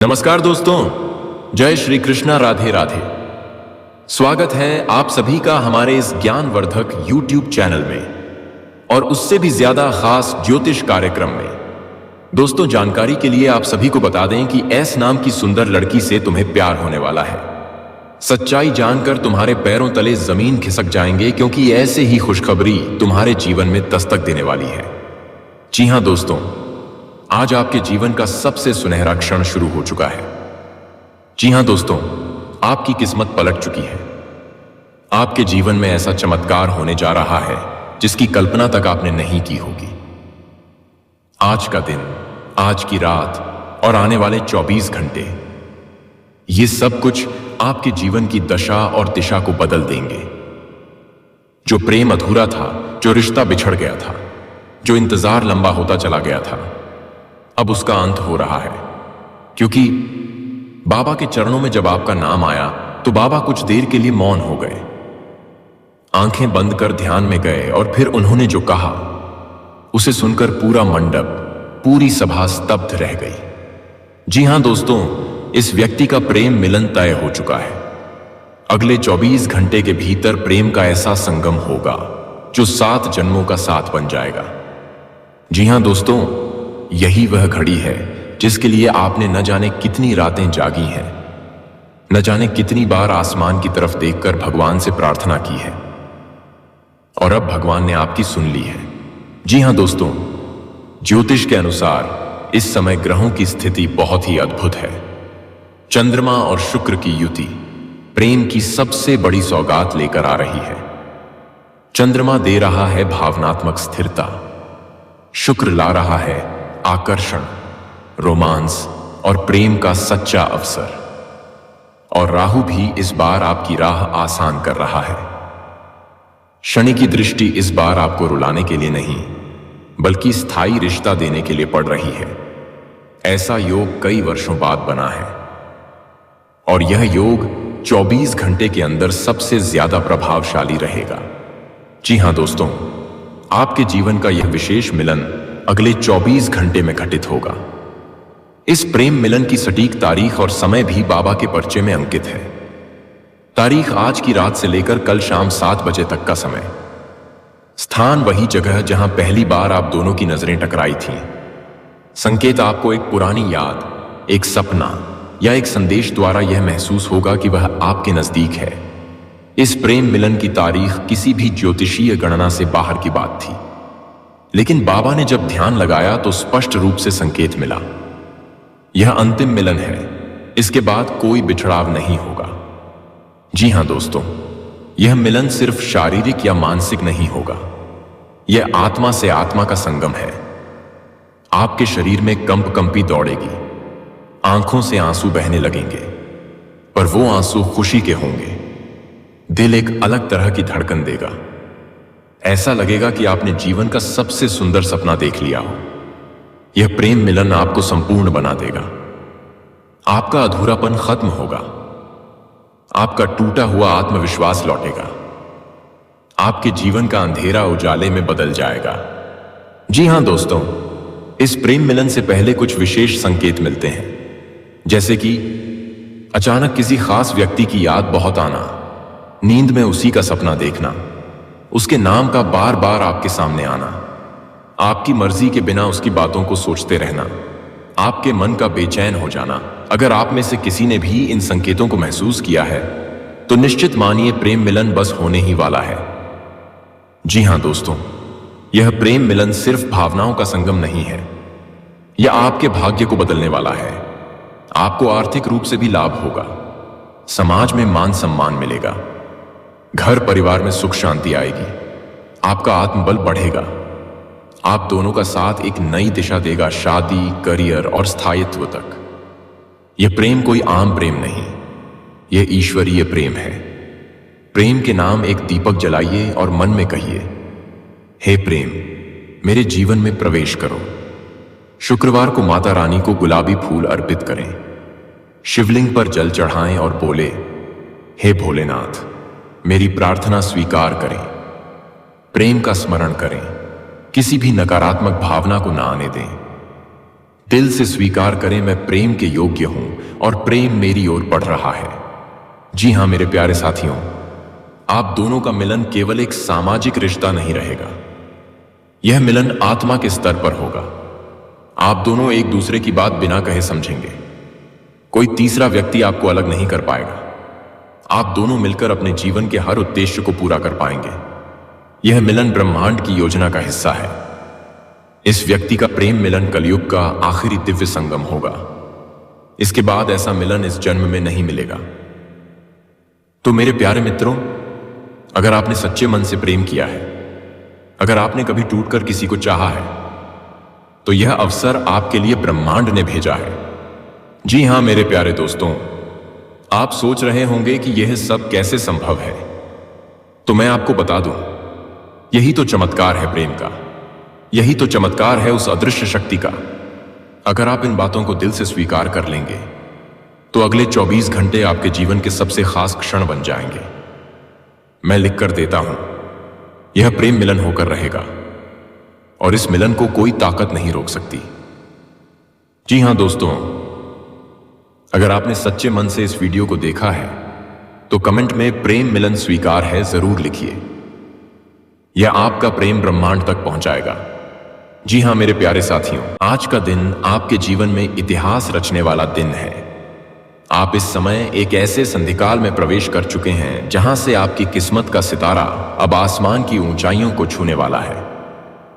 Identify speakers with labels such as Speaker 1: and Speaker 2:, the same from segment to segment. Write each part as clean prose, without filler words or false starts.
Speaker 1: नमस्कार दोस्तों, जय श्री कृष्णा, राधे राधे। स्वागत है आप सभी का हमारे इस ज्ञानवर्धक YouTube चैनल में और उससे भी ज्यादा खास ज्योतिष कार्यक्रम में। दोस्तों, जानकारी के लिए आप सभी को बता दें कि एस नाम की सुंदर लड़की से तुम्हें प्यार होने वाला है। सच्चाई जानकर तुम्हारे पैरों तले जमीन खिसक जाएंगे, क्योंकि ऐसे ही खुशखबरी तुम्हारे जीवन में दस्तक देने वाली है। जी हां दोस्तों, आज आपके जीवन का सबसे सुनहरा क्षण शुरू हो चुका है। जी हां दोस्तों, आपकी किस्मत पलट चुकी है। आपके जीवन में ऐसा चमत्कार होने जा रहा है जिसकी कल्पना तक आपने नहीं की होगी। आज का दिन, आज की रात और आने वाले 24 घंटे, ये सब कुछ आपके जीवन की दशा और दिशा को बदल देंगे। जो प्रेम अधूरा था, जो रिश्ता बिछड़ गया था, जो इंतजार लंबा होता चला गया था, अब उसका अंत हो रहा है। क्योंकि बाबा के चरणों में जब आपका नाम आया तो बाबा कुछ देर के लिए मौन हो गए, आंखें बंद कर ध्यान में गए और फिर उन्होंने जो कहा उसे सुनकर पूरा मंडप, पूरी सभा स्तब्ध रह गई। जी हां दोस्तों, इस व्यक्ति का प्रेम मिलन तय हो चुका है। अगले 24 घंटे के भीतर प्रेम का ऐसा संगम होगा जो 7 जन्मों का साथ बन जाएगा। जी हां दोस्तों, यही वह घड़ी है जिसके लिए आपने न जाने कितनी रातें जागी हैं, न जाने कितनी बार आसमान की तरफ देखकर भगवान से प्रार्थना की है, और अब भगवान ने आपकी सुन ली है। जी हां दोस्तों, ज्योतिष के अनुसार इस समय ग्रहों की स्थिति बहुत ही अद्भुत है। चंद्रमा और शुक्र की युति प्रेम की सबसे बड़ी सौगात लेकर आ रही है। चंद्रमा दे रहा है भावनात्मक स्थिरता, शुक्र ला रहा है आकर्षण, रोमांस और प्रेम का सच्चा अवसर, और राहु भी इस बार आपकी राह आसान कर रहा है। शनि की दृष्टि इस बार आपको रुलाने के लिए नहीं, बल्कि स्थायी रिश्ता देने के लिए पड़ रही है। ऐसा योग कई वर्षों बाद बना है, और यह योग 24 घंटे के अंदर सबसे ज्यादा प्रभावशाली रहेगा। जी हां दोस्तों, आपके जीवन का यह विशेष मिलन अगले 24 घंटे में घटित होगा। इस प्रेम मिलन की सटीक तारीख और समय भी बाबा के पर्चे में अंकित है। तारीख आज की रात से लेकर कल शाम 7 बजे तक का समय। स्थान वही जगह जहां पहली बार आप दोनों की नजरें टकराई थीं। संकेत आपको एक पुरानी याद, एक सपना या एक संदेश द्वारा यह महसूस होगा कि वह आपके नजदीक है। इस प्रेम मिलन की तारीख किसी भी ज्योतिषीय गणना से बाहर की बात थी, लेकिन बाबा ने जब ध्यान लगाया तो स्पष्ट रूप से संकेत मिला। यह अंतिम मिलन है, इसके बाद कोई बिछड़ाव नहीं होगा। जी हां दोस्तों, यह मिलन सिर्फ शारीरिक या मानसिक नहीं होगा, यह आत्मा से आत्मा का संगम है। आपके शरीर में कंपी दौड़ेगी, आंखों से आंसू बहने लगेंगे, पर वो आंसू खुशी के होंगे। दिल एक अलग तरह की धड़कन देगा। ऐसा लगेगा कि आपने जीवन का सबसे सुंदर सपना देख लिया हो। यह प्रेम मिलन आपको संपूर्ण बना देगा। आपका अधूरापन खत्म होगा, आपका टूटा हुआ आत्मविश्वास लौटेगा, आपके जीवन का अंधेरा उजाले में बदल जाएगा। जी हां दोस्तों, इस प्रेम मिलन से पहले कुछ विशेष संकेत मिलते हैं, जैसे कि अचानक किसी खास व्यक्ति की याद बहुत आना, नींद में उसी का सपना देखना, उसके नाम का बार बार आपके सामने आना, आपकी मर्जी के बिना उसकी बातों को सोचते रहना, आपके मन का बेचैन हो जाना। अगर आप में से किसी ने भी इन संकेतों को महसूस किया है तो निश्चित मानिए प्रेम मिलन बस होने ही वाला है। जी हां दोस्तों, यह प्रेम मिलन सिर्फ भावनाओं का संगम नहीं है, यह आपके भाग्य को बदलने वाला है। आपको आर्थिक रूप से भी लाभ होगा, समाज में मान सम्मान मिलेगा, घर परिवार में सुख शांति आएगी, आपका आत्मबल बढ़ेगा। आप दोनों का साथ एक नई दिशा देगा, शादी, करियर और स्थायित्व तक। यह प्रेम कोई आम प्रेम नहीं, यह ईश्वरीय प्रेम है। प्रेम के नाम एक दीपक जलाइए और मन में कहिए, हे प्रेम, मेरे जीवन में प्रवेश करो। शुक्रवार को माता रानी को गुलाबी फूल अर्पित करें, शिवलिंग पर जल चढ़ाएं और बोले, हे भोलेनाथ, मेरी प्रार्थना स्वीकार करें। प्रेम का स्मरण करें, किसी भी नकारात्मक भावना को ना आने दें। दिल से स्वीकार करें, मैं प्रेम के योग्य हूं और प्रेम मेरी ओर बढ़ रहा है। जी हां मेरे प्यारे साथियों, आप दोनों का मिलन केवल एक सामाजिक रिश्ता नहीं रहेगा, यह मिलन आत्मा के स्तर पर होगा। आप दोनों एक दूसरे की बात बिना कहे समझेंगे, कोई तीसरा व्यक्ति आपको अलग नहीं कर पाएगा। आप दोनों मिलकर अपने जीवन के हर उद्देश्य को पूरा कर पाएंगे। यह मिलन ब्रह्मांड की योजना का हिस्सा है। इस व्यक्ति का प्रेम मिलन कलयुग का आखिरी दिव्य संगम होगा। इसके बाद ऐसा मिलन इस जन्म में नहीं मिलेगा। तो मेरे प्यारे मित्रों, अगर आपने सच्चे मन से प्रेम किया है, अगर आपने कभी टूटकर किसी को चाहा है, तो यह अवसर आपके लिए ब्रह्मांड ने भेजा है। जी हां मेरे प्यारे दोस्तों, आप सोच रहे होंगे कि यह सब कैसे संभव है। तो मैं आपको बता दूं, यही तो चमत्कार है प्रेम का, यही तो चमत्कार है उस अदृश्य शक्ति का। अगर आप इन बातों को दिल से स्वीकार कर लेंगे तो अगले 24 घंटे आपके जीवन के सबसे खास क्षण बन जाएंगे। मैं लिख कर देता हूं, यह प्रेम मिलन होकर रहेगा और इस मिलन को कोई ताकत नहीं रोक सकती। जी हां दोस्तों, अगर आपने सच्चे मन से इस वीडियो को देखा है तो कमेंट में प्रेम मिलन स्वीकार है जरूर लिखिए। यह आपका प्रेम ब्रह्मांड तक पहुंचाएगा। जी हां मेरे प्यारे साथियों, आज का दिन आपके जीवन में इतिहास रचने वाला दिन है। आप इस समय एक ऐसे संधिकाल में प्रवेश कर चुके हैं जहां से आपकी किस्मत का सितारा अब आसमान की ऊंचाइयों को छूने वाला है।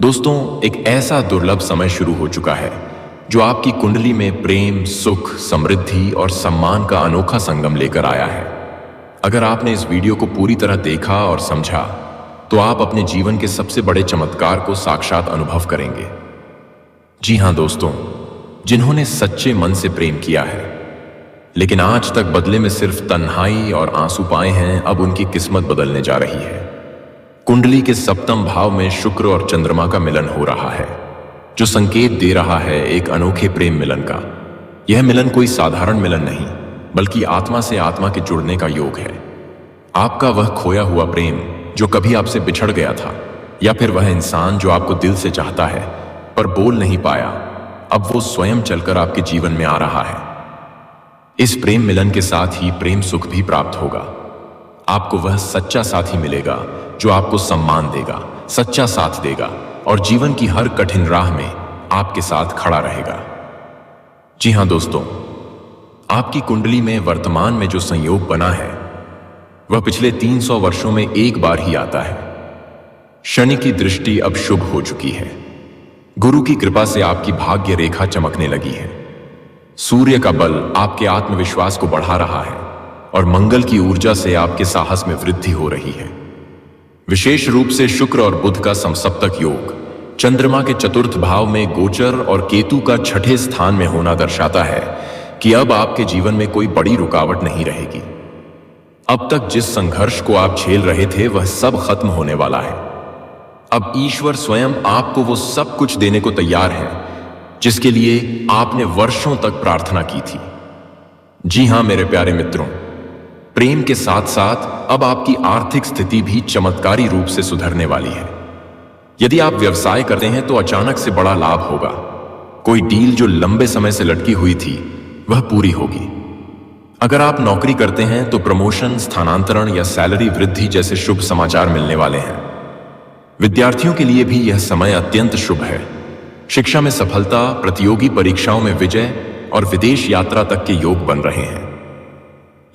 Speaker 1: दोस्तों, एक ऐसा दुर्लभ समय शुरू हो चुका है जो आपकी कुंडली में प्रेम, सुख, समृद्धि और सम्मान का अनोखा संगम लेकर आया है। अगर आपने इस वीडियो को पूरी तरह देखा और समझा तो आप अपने जीवन के सबसे बड़े चमत्कार को साक्षात अनुभव करेंगे। जी हां दोस्तों, जिन्होंने सच्चे मन से प्रेम किया है लेकिन आज तक बदले में सिर्फ तन्हाई और आंसू पाए हैं, अब उनकी किस्मत बदलने जा रही है। कुंडली के सप्तम भाव में शुक्र और चंद्रमा का मिलन हो रहा है, जो संकेत दे रहा है एक अनोखे प्रेम मिलन का। यह मिलन कोई साधारण मिलन नहीं, बल्कि आत्मा से आत्मा के जुड़ने का योग है। आपका वह खोया हुआ प्रेम जो कभी आपसे बिछड़ गया था, या फिर वह इंसान जो आपको दिल से चाहता है पर बोल नहीं पाया, अब वो स्वयं चलकर आपके जीवन में आ रहा है। इस प्रेम मिलन के साथ ही प्रेम सुख भी प्राप्त होगा। आपको वह सच्चा साथी मिलेगा जो आपको सम्मान देगा, सच्चा साथ देगा और जीवन की हर कठिन राह में आपके साथ खड़ा रहेगा। जी हां दोस्तों, आपकी कुंडली में वर्तमान में जो संयोग बना है वह पिछले 300 वर्षों में एक बार ही आता है। शनि की दृष्टि अब शुभ हो चुकी है। गुरु की कृपा से आपकी भाग्य रेखा चमकने लगी है। सूर्य का बल आपके आत्मविश्वास को बढ़ा रहा है और मंगल की ऊर्जा से आपके साहस में वृद्धि हो रही है। विशेष रूप से शुक्र और बुध का समसप्तक योग चंद्रमा के चतुर्थ भाव में गोचर और केतु का छठे स्थान में होना दर्शाता है कि अब आपके जीवन में कोई बड़ी रुकावट नहीं रहेगी। अब तक जिस संघर्ष को आप झेल रहे थे वह सब खत्म होने वाला है। अब ईश्वर स्वयं आपको वो सब कुछ देने को तैयार है जिसके लिए आपने वर्षों तक प्रार्थना की थी। जी हां मेरे प्यारे मित्रों, प्रेम के साथ साथ अब आपकी आर्थिक स्थिति भी चमत्कारी रूप से सुधरने वाली है। यदि आप व्यवसाय करते हैं तो अचानक से बड़ा लाभ होगा। कोई डील जो लंबे समय से लटकी हुई थी वह पूरी होगी। अगर आप नौकरी करते हैं तो प्रमोशन, स्थानांतरण या सैलरी वृद्धि जैसे शुभ समाचार मिलने वाले हैं। विद्यार्थियों के लिए भी यह समय अत्यंत शुभ है। शिक्षा में सफलता, प्रतियोगी परीक्षाओं में विजय और विदेश यात्रा तक के योग बन रहे हैं।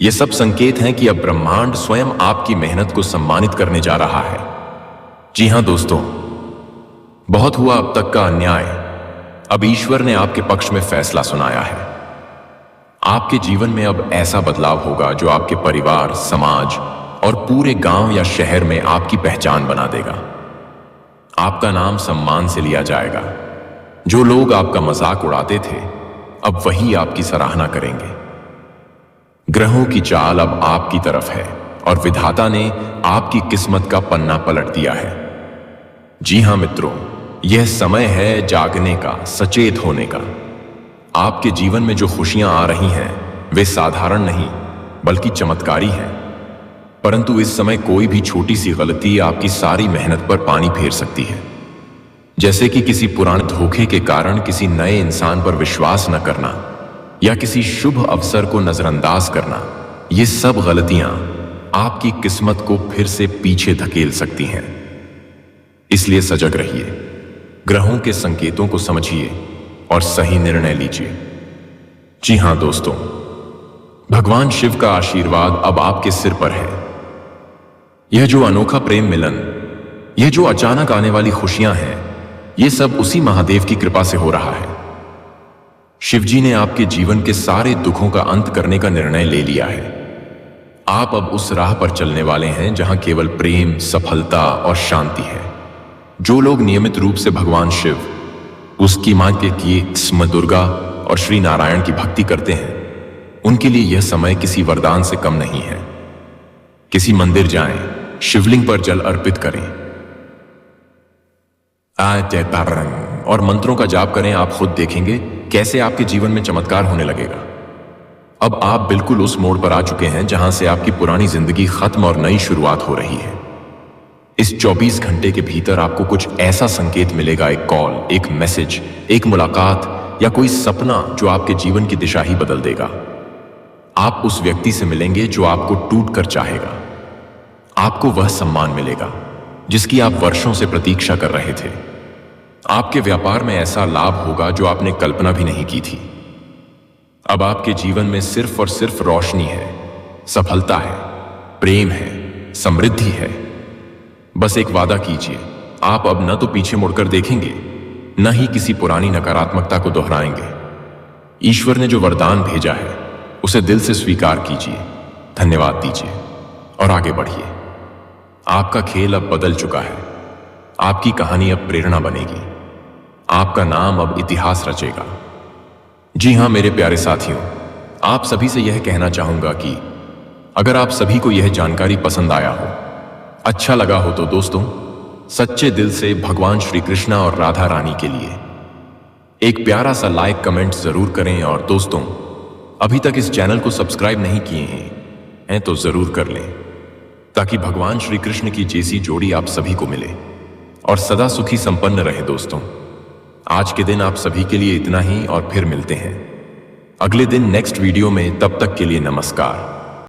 Speaker 1: ये सब संकेत हैं कि अब ब्रह्मांड स्वयं आपकी मेहनत को सम्मानित करने जा रहा है। जी हां दोस्तों, बहुत हुआ अब तक का अन्याय, अब ईश्वर ने आपके पक्ष में फैसला सुनाया है। आपके जीवन में अब ऐसा बदलाव होगा जो आपके परिवार, समाज और पूरे गांव या शहर में आपकी पहचान बना देगा। आपका नाम सम्मान से लिया जाएगा। जो लोग आपका मजाक उड़ाते थे अब वही आपकी सराहना करेंगे। ग्रहों की चाल अब आपकी तरफ है और विधाता ने आपकी किस्मत का पन्ना पलट दिया है। जी हां मित्रों, यह समय है जागने का, सचेत होने का। आपके जीवन में जो खुशियां आ रही हैं वे साधारण नहीं बल्कि चमत्कारी हैं। परंतु इस समय कोई भी छोटी सी गलती आपकी सारी मेहनत पर पानी फेर सकती है। जैसे कि किसी पुराने धोखे के कारण किसी नए इंसान पर विश्वास न करना या किसी शुभ अवसर को नजरअंदाज करना। ये सब गलतियां आपकी किस्मत को फिर से पीछे धकेल सकती हैं। इसलिए सजग रहिए, ग्रहों के संकेतों को समझिए और सही निर्णय लीजिए। जी हां दोस्तों, भगवान शिव का आशीर्वाद अब आपके सिर पर है। यह जो अनोखा प्रेम मिलन, यह जो अचानक आने वाली खुशियां हैं, यह सब उसी महादेव की कृपा से हो रहा है। शिवजी ने आपके जीवन के सारे दुखों का अंत करने का निर्णय ले लिया है। आप अब उस राह पर चलने वाले हैं जहां केवल प्रेम, सफलता और शांति है। जो लोग नियमित रूप से भगवान शिव, उसकी मां के किए मां दुर्गा और श्री नारायण की भक्ति करते हैं, उनके लिए यह समय किसी वरदान से कम नहीं है। किसी मंदिर जाएं, शिवलिंग पर जल अर्पित करें और मंत्रों का जाप करें। आप खुद देखेंगे कैसे आपके जीवन में चमत्कार होने लगेगा। अब आप बिल्कुल उस मोड़ पर आ चुके हैं जहां से आपकी पुरानी जिंदगी खत्म और नई शुरुआत हो रही है। इस 24 घंटे के भीतर आपको कुछ ऐसा संकेत मिलेगा, एक कॉल, एक मैसेज, एक मुलाकात या कोई सपना जो आपके जीवन की दिशा ही बदल देगा। आप उस व्यक्ति से मिलेंगे जो आपको टूट कर चाहेगा। आपको वह सम्मान मिलेगा जिसकी आप वर्षों से प्रतीक्षा कर रहे थे। आपके व्यापार में ऐसा लाभ होगा जो आपने कल्पना भी नहीं की थी। अब आपके जीवन में सिर्फ और सिर्फ रोशनी है, सफलता है, प्रेम है, समृद्धि है। बस एक वादा कीजिए, आप अब न तो पीछे मुड़कर देखेंगे, न ही किसी पुरानी नकारात्मकता को दोहराएंगे। ईश्वर ने जो वरदान भेजा है उसे दिल से स्वीकार कीजिए, धन्यवाद दीजिए और आगे बढ़िए। आपका खेल अब बदल चुका है। आपकी कहानी अब प्रेरणा बनेगी। आपका नाम अब इतिहास रचेगा। जी हां मेरे प्यारे साथियों, आप सभी से यह कहना चाहूंगा कि अगर आप सभी को यह जानकारी पसंद आया हो, अच्छा लगा हो, तो दोस्तों सच्चे दिल से भगवान श्री कृष्णा और राधा रानी के लिए एक प्यारा सा लाइक कमेंट जरूर करें। और दोस्तों, अभी तक इस चैनल को सब्सक्राइब नहीं किए हैं तो जरूर कर लें, ताकि भगवान श्री कृष्ण की जैसी जोड़ी आप सभी को मिले और सदा सुखी संपन्न रहे। दोस्तों, आज के दिन आप सभी के लिए इतना ही और फिर मिलते हैं अगले दिन नेक्स्ट वीडियो में। तब तक के लिए नमस्कार।